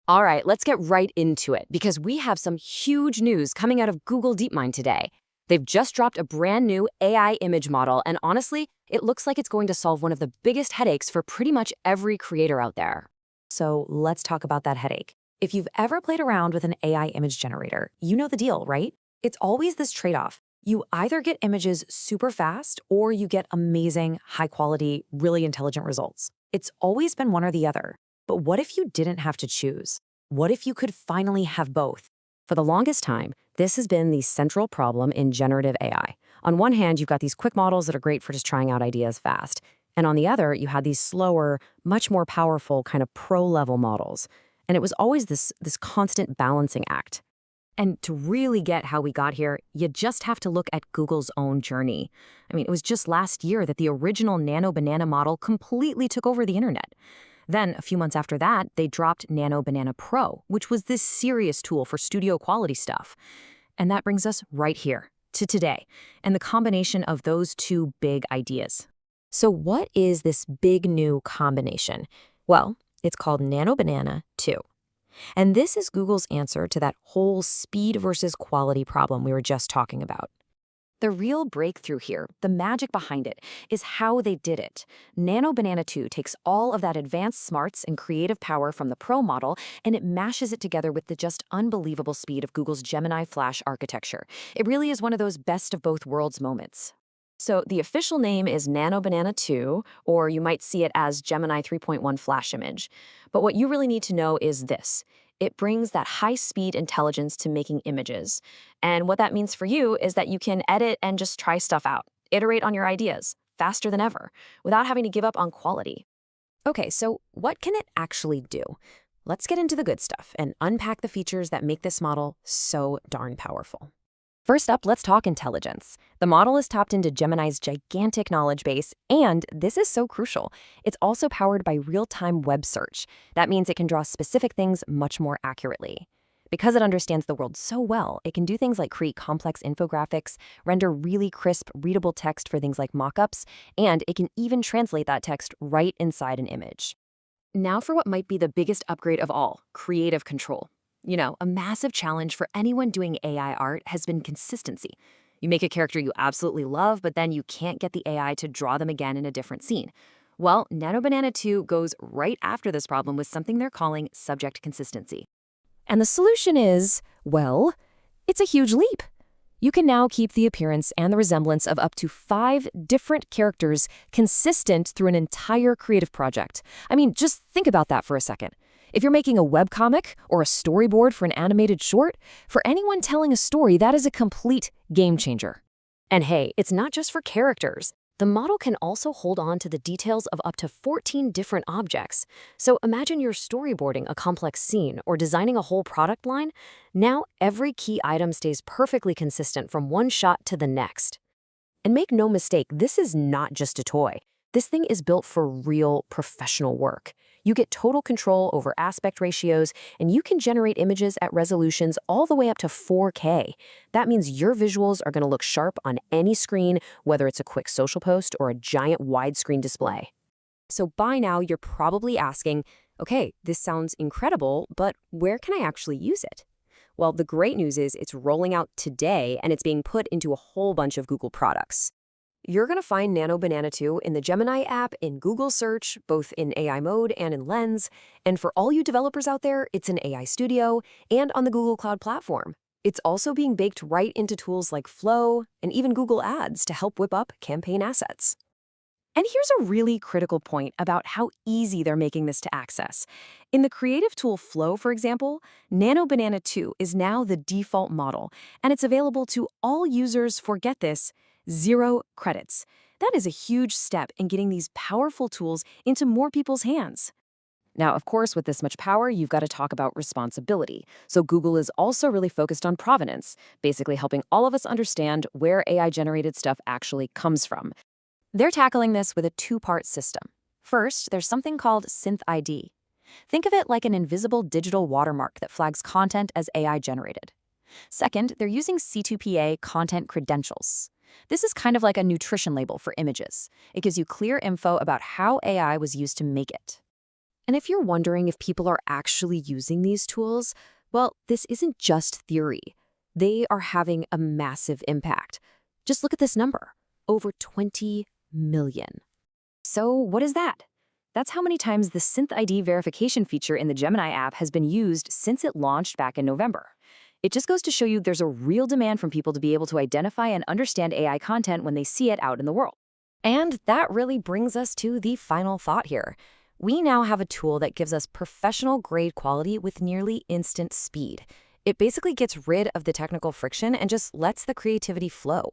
All right, let's get right into it because we have some huge news coming out of Google DeepMind today. They've just dropped a brand new AI image model, and honestly, it looks like it's going to solve one of the biggest headaches for pretty much every creator out there. So let's talk about that headache. If you've ever played around with an AI image generator, you know the deal, right? It's always this trade-off. You either get images super fast or you get amazing, high quality, really intelligent results. It's always been one or the other. But what if you didn't have to choose? What if you could finally have both? For the longest time, this has been the central problem in generative AI. On one hand, you've got these quick models that are great for just trying out ideas fast. And on the other, you had these slower, much more powerful kind of pro-level models. And it was always this constant balancing act. And to really get how we got here, you just have to look at Google's own journey. I mean, it was just last year that the original Nano Banana model completely took over the internet. Then, a few months after that, they dropped Nano Banana Pro, which was this serious tool for studio quality stuff. And that brings us right here, to today, and the combination of those two big ideas. So what is this big new combination? Well, it's called Nano Banana 2. And this is Google's answer to that whole speed versus quality problem we were just talking about. The real breakthrough here, the magic behind it, is how they did it. Nano Banana 2 takes all of that advanced smarts and creative power from the Pro model, and it mashes it together with the just unbelievable speed of Google's Gemini Flash architecture. It really is one of those best of both worlds moments. So the official name is Nano Banana 2, or you might see it as Gemini 3.1 Flash image. But what you really need to know is this. It brings that high-speed intelligence to making images. And what that means for you is that you can edit and just try stuff out, iterate on your ideas, faster than ever, without having to give up on quality. Okay, so what can it actually do? Let's get into the good stuff and unpack the features that make this model so darn powerful. First up, let's talk intelligence. The model is tapped into Gemini's gigantic knowledge base, and this is so crucial. It's also powered by real-time web search. That means it can draw specific things much more accurately. Because it understands the world so well, it can do things like create complex infographics, render really crisp, readable text for things like mockups, and it can even translate that text right inside an image. Now for what might be the biggest upgrade of all, creative control. You know, a massive challenge for anyone doing AI art has been consistency. You make a character you absolutely love, but then you can't get the AI to draw them again in a different scene. Well, Nano Banana 2 goes right after this problem with something they're calling subject consistency. And the solution is, well, it's a huge leap. You can now keep the appearance and the resemblance of up to 5 different characters consistent through an entire creative project. I mean, just think about that for a second. If you're making a webcomic or a storyboard for an animated short, for anyone telling a story, that is a complete game changer. And hey, it's not just for characters. The model can also hold on to the details of up to 14 different objects. So imagine you're storyboarding a complex scene or designing a whole product line. Now every key item stays perfectly consistent from one shot to the next. And make no mistake, this is not just a toy. This thing is built for real professional work. You get total control over aspect ratios, and you can generate images at resolutions all the way up to 4K. That means your visuals are going to look sharp on any screen, whether it's a quick social post or a giant widescreen display. So by now, you're probably asking, okay, this sounds incredible, but where can I actually use it? Well, the great news is it's rolling out today, and it's being put into a whole bunch of Google products. You're going to find Nano Banana 2 in the Gemini app, in Google Search, both in AI mode and in Lens. And for all you developers out there, it's in AI Studio and on the Google Cloud Platform. It's also being baked right into tools like Flow and even Google Ads to help whip up campaign assets. And here's a really critical point about how easy they're making this to access. In the creative tool Flow, for example, Nano Banana 2 is now the default model, and it's available to all users for, get this, 0 credits. That is a huge step in getting these powerful tools into more people's hands. Now, of course, with this much power, you've got to talk about responsibility. So Google is also really focused on provenance, basically helping all of us understand where AI-generated stuff actually comes from. They're tackling this with a 2-part system. First, there's something called Synth ID. Think of it like an invisible digital watermark that flags content as AI-generated. Second, they're using C2PA content credentials. This is kind of like a nutrition label for images. It gives you clear info about how AI was used to make it. And if you're wondering if people are actually using these tools, well, this isn't just theory. They are having a massive impact. Just look at this number, over 20 million. So what is that? That's how many times the Synth ID verification feature in the Gemini app has been used since it launched back in November. It just goes to show you there's a real demand from people to be able to identify and understand AI content when they see it out in the world. And that really brings us to the final thought here. We now have a tool that gives us professional-grade quality with nearly instant speed. It basically gets rid of the technical friction and just lets the creativity flow.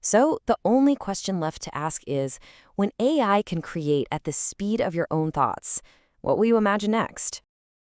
So the only question left to ask is, when AI can create at the speed of your own thoughts, what will you imagine next?